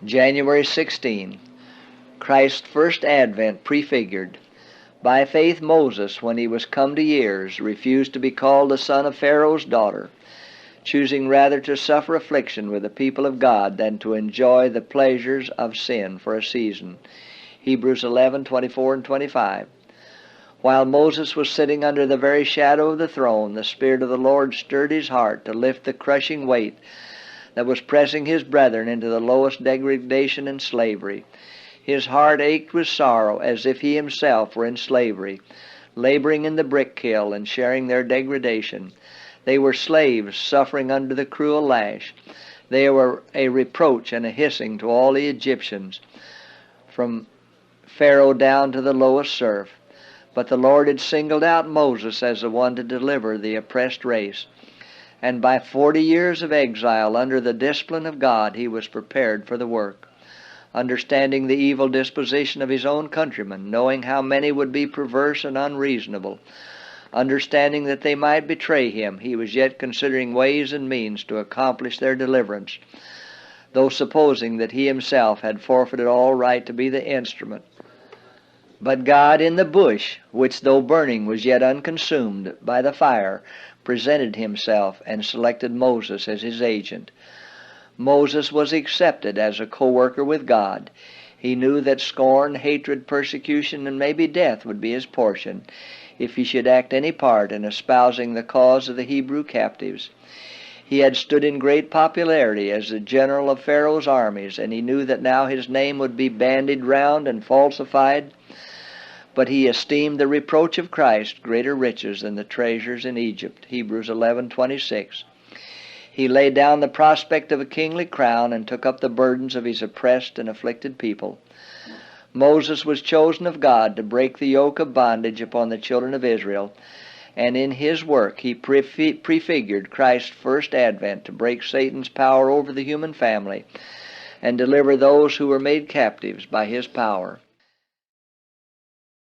January 16. Christ's first advent prefigured. By faith Moses, when he was come to years, refused to be called the son of Pharaoh's daughter, choosing rather to suffer affliction with the people of God than to enjoy the pleasures of sin for a season. Hebrews 11:24 and 25. While Moses was sitting under the very shadow of the throne, the Spirit of the Lord stirred his heart to lift the crushing weight that was pressing his brethren into the lowest degradation and slavery. His heart ached with sorrow as if he himself were in slavery, laboring in the brick kiln and sharing their degradation. They were slaves suffering under the cruel lash. They were a reproach and a hissing to all the Egyptians, from Pharaoh down to the lowest serf. But the Lord had singled out Moses as the one to deliver the oppressed race. And by 40 years of exile under the discipline of God, he was prepared for the work. Understanding the evil disposition of his own countrymen, knowing how many would be perverse and unreasonable, understanding that they might betray him, he was yet considering ways and means to accomplish their deliverance, though supposing that he himself had forfeited all right to be the instrument. But God in the bush, which though burning was yet unconsumed by the fire, presented himself and selected Moses as his agent. Moses was accepted as a co-worker with God. He knew that scorn, hatred, persecution, and maybe death would be his portion if he should act any part in espousing the cause of the Hebrew captives. He had stood in great popularity as the general of Pharaoh's armies, and he knew that now his name would be bandied round and falsified. But he esteemed the reproach of Christ greater riches than the treasures in Egypt. Hebrews 11:26. He laid down the prospect of a kingly crown and took up the burdens of his oppressed and afflicted people. Moses was chosen of God to break the yoke of bondage upon the children of Israel, and in his work he prefigured Christ's first advent to break Satan's power over the human family and deliver those who were made captives by his power.